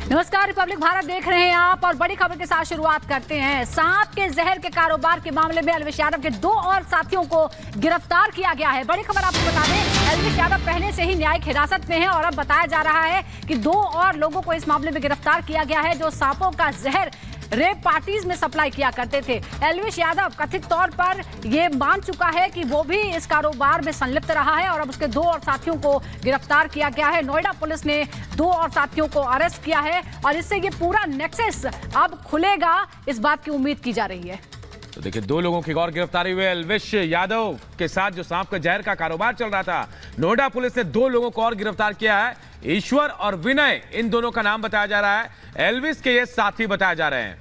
नमस्कार, रिपब्लिक भारत देख रहे हैं आप और बड़ी खबर के साथ शुरुआत करते हैं। सांप के जहर के कारोबार के मामले में एल्विश यादव के 2 और साथियों को गिरफ्तार किया गया है। बड़ी खबर आपको बता दें, एल्विश यादव पहले से ही न्यायिक हिरासत में है और अब बताया जा रहा है कि 2 और लोगों को इस मामले में गिरफ्तार किया गया है जो सांपों का जहर रेप पार्टीज में सप्लाई किया करते थे। एल्विश यादव कथित तौर पर ये मान चुका है कि वो भी इस कारोबार में संलिप्त रहा है और अब उसके 2 और साथियों को गिरफ्तार किया गया है। नोएडा पुलिस ने 2 और साथियों को अरेस्ट किया है और इससे ये पूरा नेक्सस अब खुलेगा, इस बात की उम्मीद की जा रही है। तो देखिए, 2 लोगों की और गिरफ्तारी हुई। एल्विश यादव के साथ जो सांप का जहर का कारोबार चल रहा था, नोएडा पुलिस ने 2 लोगों को और गिरफ्तार किया है। ईश्वर और विनय, इन दोनों का नाम बताया जा रहा है। एल्विश के ये साथी बताए जा रहे हैं।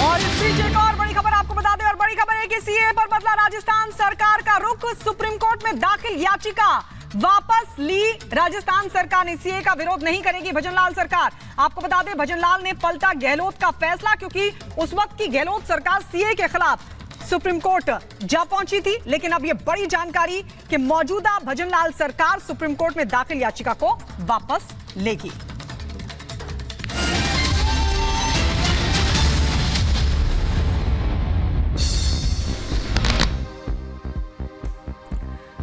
और इस बीच एक और बड़ी खबर आपको बता दें, और बड़ी खबर है कि सीए पर बदला राजस्थान सरकार का रुख। सुप्रीम कोर्ट में दाखिल याचिका वापस ली राजस्थान सरकार ने। सीए का विरोध नहीं करेगी भजनलाल सरकार। आपको बता दें, भजनलाल ने पलटा गहलोत का फैसला, क्योंकि उस वक्त की गहलोत सरकार सीए के खिलाफ सुप्रीम कोर्ट जा पहुंची थी। लेकिन अब यह बड़ी जानकारी कि मौजूदा भजनलाल सरकार सुप्रीम कोर्ट में दाखिल याचिका को वापस लेगी।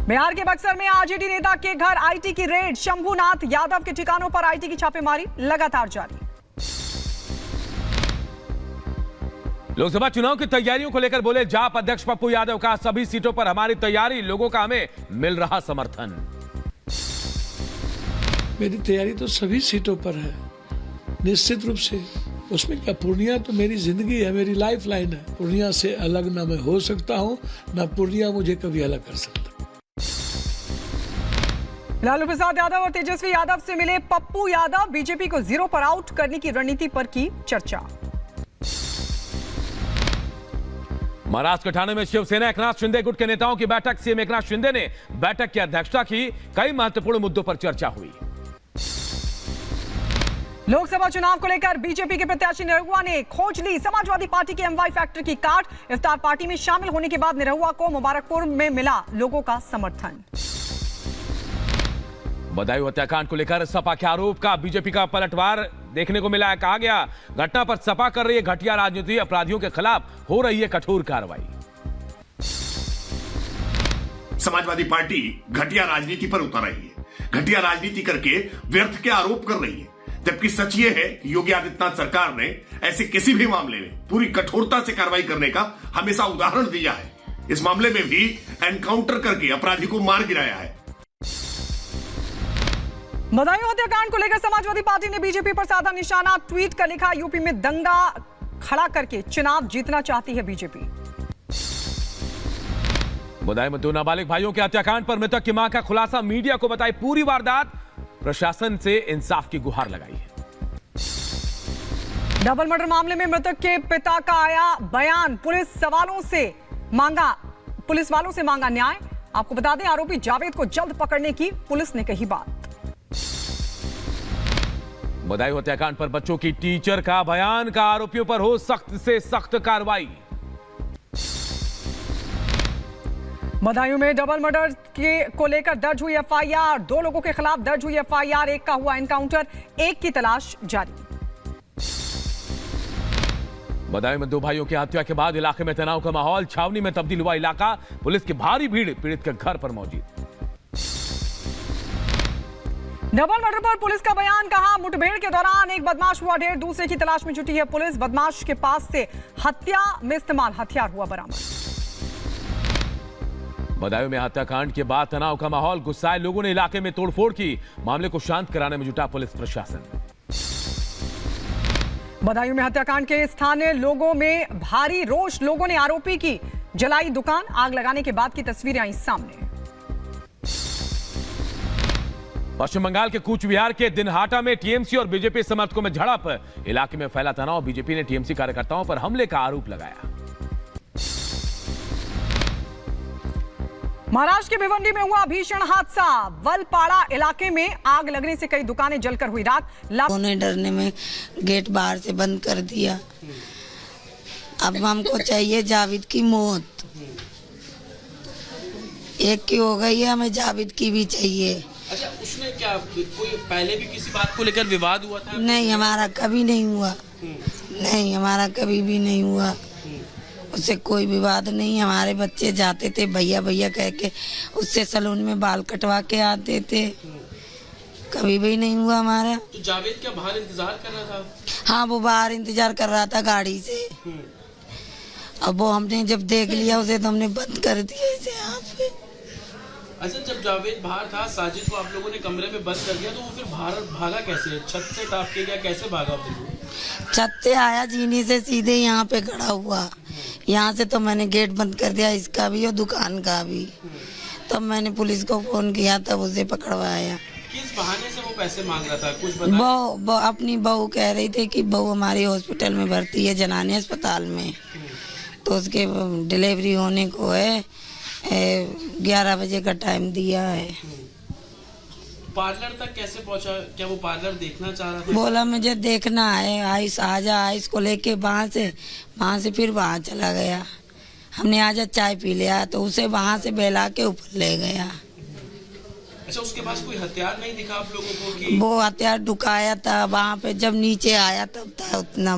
बिहार के बक्सर में आरजेडी नेता के घर आईटी की रेड। शंभुनाथ यादव के ठिकानों पर आईटी की छापेमारी लगातार जारी। लोकसभा चुनाव की तैयारियों को लेकर बोले जाप अध्यक्ष पप्पू यादव का, सभी सीटों पर हमारी तैयारी, लोगों का हमें मिल रहा समर्थन। मेरी तैयारी तो सभी सीटों पर है, निश्चित रूप से। उसमें क्या, पूर्णिया तो मेरी जिंदगी है, मेरी लाइफ लाइन है। पूर्णिया से अलग ना मैं हो सकता हूं, ना पूर्णिया मुझे कभी अलग कर सकता। लालू प्रसाद यादव और तेजस्वी यादव से मिले पप्पू यादव। बीजेपी को 0 पर आउट करने की रणनीति पर की चर्चा। महाराष्ट्र के ठाणे में शिवसेना एकनाथ शिंदे गुट के नेताओं की बैठक। सीएम एकनाथ शिंदे ने बैठक की अध्यक्षता की। कई महत्वपूर्ण मुद्दों पर चर्चा हुई। लोकसभा चुनाव को लेकर बीजेपी के प्रत्याशी निरहुआ ने खोज ली समाजवादी पार्टी के एमवाई फैक्टर की कार्ड। इफ्तार पार्टी में शामिल होने के बाद निरहुआ को मुबारकपुर में मिला लोगों का समर्थन। बदायूं हत्याकांड को लेकर सपा के आरोप का बीजेपी का पलटवार देखने को मिला है। कहा गया, घटना पर सपा कर रही है घटिया राजनीति, अपराधियों के खिलाफ हो रही है कठोर कार्रवाई। समाजवादी पार्टी घटिया राजनीति पर उतर रही है, घटिया राजनीति करके व्यर्थ के आरोप कर रही है। जबकि सच ये है कि योगी आदित्यनाथ सरकार ने ऐसे किसी भी मामले में पूरी कठोरता से कार्रवाई करने का हमेशा उदाहरण दिया है। इस मामले में भी एनकाउंटर करके अपराधी को मार गिराया है। बदायूं हत्याकांड को लेकर समाजवादी पार्टी ने बीजेपी पर साधा निशाना। ट्वीट कर लिखा, यूपी में दंगा खड़ा करके चुनाव जीतना चाहती है बीजेपी। बदायूं में 2 नाबालिग भाइयों के हत्याकांड पर मृतक की मां का खुलासा। मीडिया को बताई पूरी वारदात, प्रशासन से इंसाफ की गुहार लगाई है। डबल मर्डर मामले में मृतक के पिता का आया बयान। पुलिस वालों से मांगा न्याय। आपको बता दें, आरोपी जावेद को जल्द पकड़ने की पुलिस ने कही बात। बदायूं हत्याकांड पर बच्चों की टीचर का बयान। का आरोपियों पर हो सख्त से सख्त कार्रवाई। बदायूं में डबल मर्डर को लेकर दर्ज हुई एफआईआर। 2 लोगों के खिलाफ दर्ज हुई एफआईआर। एक का हुआ एनकाउंटर, एक की तलाश जारी। बदायूं में 2 भाइयों की हत्या के बाद इलाके में तनाव का माहौल। छावनी में तब्दील हुआ इलाका। पुलिस की भारी भीड़ पीड़ित के घर पर मौजूद। डबल मर्डर पर पुलिस का बयान। कहा, मुठभेड़ के दौरान एक बदमाश हुआ ढेर, दूसरे की तलाश में जुटी है पुलिस। बदमाश के पास से हत्या में इस्तेमाल हथियार हुआ बरामद। बदायूं में हत्याकांड के बाद तनाव का माहौल। गुस्साए लोगों ने इलाके में तोड़फोड़ की। मामले को शांत कराने में जुटा पुलिस प्रशासन। बदायूं में हत्याकांड के स्थानीय लोगों में भारी रोष। लोगों ने आरोपी की जलाई दुकान। आग लगाने के बाद की तस्वीरें आई सामने। पश्चिम बंगाल के कूच बिहार के दिनहाटा में टीएमसी और बीजेपी समर्थकों में झड़प। इलाके में फैला तनाव। बीजेपी ने टीएमसी कार्यकर्ताओं पर हमले का आरोप लगाया। महाराष्ट्र के भिवंडी में हुआ भीषण हादसा। वलपाड़ा इलाके में आग लगने से कई दुकानें जलकर हुई राख। उन्हें डरने में गेट बाहर से बंद कर दिया। अब हमको चाहिए जावेद की मौत। एक की हो गई है, हमें जावेद की भी चाहिए। अच्छा, उसने क्या कोई पहले भी किसी बात को लेकर विवाद हुआ था? नहीं, हमारा कभी नहीं हुआ। नहीं, हमारा कभी भी नहीं हुआ। उससे कोई विवाद नहीं। हमारे बच्चे जाते थे भैया भैया कह के, उससे सैलून में बाल कटवा के आते थे। कभी भी नहीं हुआ हमारा। तो जावेद क्या बाहर इंतजार कर रहा था? हाँ, वो बाहर इंतजार कर रहा था गाड़ी से। अब वो हमने जब देख लिया उसे तो हमने बंद कर दिया इसे यहाँ पे। अच्छा, जब जावेद बाहर था, साजिद को आप लोगों ने कमरे में बंद कर दिया, तो वो फिर बाहर भागा कैसे? छत से टाप के गया, कैसे भागा फिर वो? छत से आया, जीने से सीधे यहाँ पे खड़ा हुआ। यहाँ से तो मैंने गेट बंद कर दिया, इसका भी और दुकान का भी। तब मैंने पुलिस को फोन किया, तब उसे पकड़वाया। किस बहाने से वो पैसे मांग रहा था, कुछ बता? अपनी बहू कह रही थी कि बहू हमारी हॉस्पिटल में भर्ती है, जनानी अस्पताल में, तो उसके डिलीवरी होने को है, 11 बजे का टाइम दिया है। पार्लर तक कैसे पहुंचा? क्या वो पार्लर देखना चाह रहा था? बोला मुझे देखना है, आइस आजा, आइस को लेके वहाँ से फिर वहाँ चला गया। हमने आजा चाय पी लिया, तो उसे वहाँ से बहला के ऊपर ले गया। अच्छा, उसके पास कोई हथियार नहीं दिखा आप लोगों को कि? वो हथियार ढुकाया था वहाँ पे, जब नीचे आया तब था इतना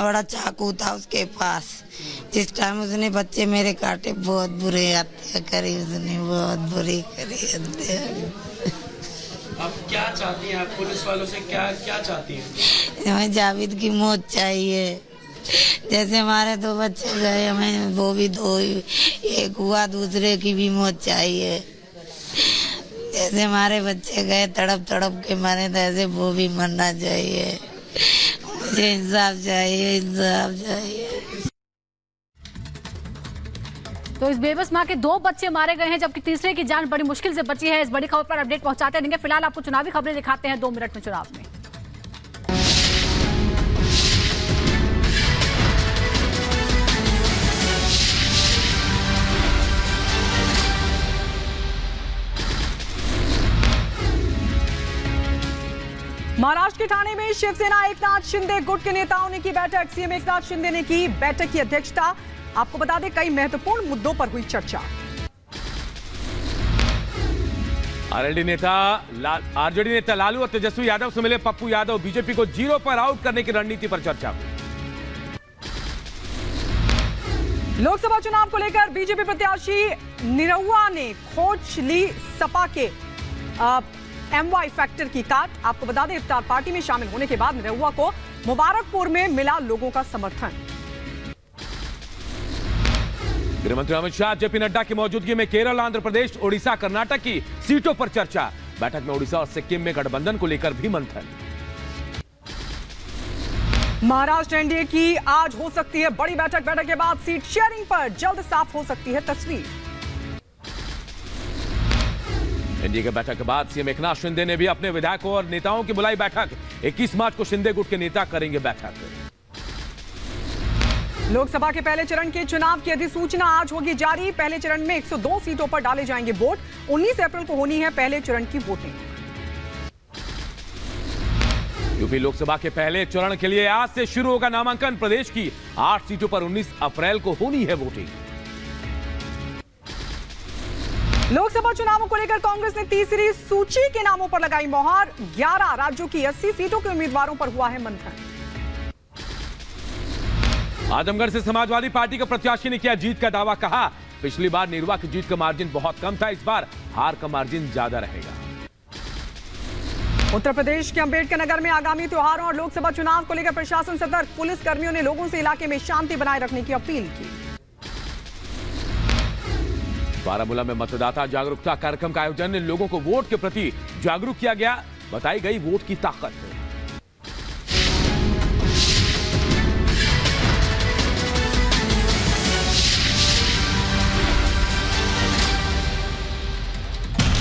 बड़ा चाकू था उसके पास। जिस टाइम उसने बच्चे मेरे काटे, बहुत बुरे हत्या करी उसने, बहुत बुरी करी हत्या। अब क्या चाहती हैं आप पुलिस वालों से? क्या चाहती हैं? हमें जावेद की मौत चाहिए। जैसे हमारे 2 बच्चे गए, हमें वो भी 2, एक हुआ, दूसरे की भी मौत चाहिए। जैसे हमारे बच्चे गए तड़प के मरे, तो ऐसे वो भी मरना चाहिए। मुझे इंसाफ चाहिए, इंसाफ चाहिए। तो इस बेबस मां के 2 बच्चे मारे गए हैं, जबकि तीसरे की जान बड़ी मुश्किल से बची है। इस बड़ी खबर पर अपडेट पहुंचाते रहेंगे। फिलहाल आपको चुनावी खबरें दिखाते हैं 2 मिनट में चुनाव में। महाराष्ट्र के ठाणे में शिवसेना एकनाथ शिंदे गुट के नेताओं ने की बैठक। सीएम एकनाथ शिंदे ने की बैठक की अध्यक्षता। आपको बता दें, कई महत्वपूर्ण मुद्दों पर हुई चर्चा। आरजेडी नेता लालू और तेजस्वी यादव से मिले पप्पू यादव। बीजेपी को 0 पर आउट करने की रणनीति पर चर्चा हुई। लोकसभा चुनाव को लेकर बीजेपी प्रत्याशी निरहुआ ने खोज ली सपा के MY फैक्टर की काट। आपको बता दें, इफ्तार पार्टी में शामिल होने के बाद निरहुआ को मुबारकपुर में मिला लोगों का समर्थन। गृहमंत्री अमित शाह, जेपी नड्डा की मौजूदगी में केरल, आंध्र प्रदेश, ओडिशा, कर्नाटक की सीटों पर चर्चा। बैठक में ओडिशा और सिक्किम में गठबंधन को लेकर भी मंथन। महाराष्ट्र एनडीए की आज हो सकती है बड़ी बैठक। बैठक के बाद सीट शेयरिंग पर जल्द साफ हो सकती है तस्वीर। एनडीए की बैठक के बाद सीएम एकनाथ शिंदे ने भी अपने विधायकों और नेताओं की बुलाई बैठक। 21 मार्च को शिंदे गुट के नेता करेंगे बैठक। लोकसभा के पहले चरण के चुनाव की अधिसूचना आज होगी जारी। पहले चरण में 102 सीटों पर डाले जाएंगे वोट। 19 अप्रैल को होनी है पहले चरण की वोटिंग। यूपी लोकसभा के पहले चरण के लिए आज से शुरू होगा नामांकन। प्रदेश की 8 सीटों पर 19 अप्रैल को होनी है वोटिंग। लोकसभा चुनावों को लेकर कांग्रेस ने तीसरी सूची के नामों पर लगाई मोहर। 11 राज्यों की 80 सीटों के उम्मीदवारों पर हुआ है मंथन। आजमगढ़ से समाजवादी पार्टी के प्रत्याशी ने किया जीत का दावा। कहा, पिछली बार निरहुआ की जीत का मार्जिन बहुत कम था, इस बार हार का मार्जिन ज्यादा रहेगा। उत्तर प्रदेश के अंबेडकर नगर में आगामी त्योहारों और लोकसभा चुनाव को लेकर प्रशासन सतर्क। पुलिस कर्मियों ने लोगों से इलाके में शांति बनाए रखने की अपील की। बारामूला में मतदाता जागरूकता कार्यक्रम का आयोजन। लोगों को वोट के प्रति जागरूक किया गया। बताई गई वोट की ताकत।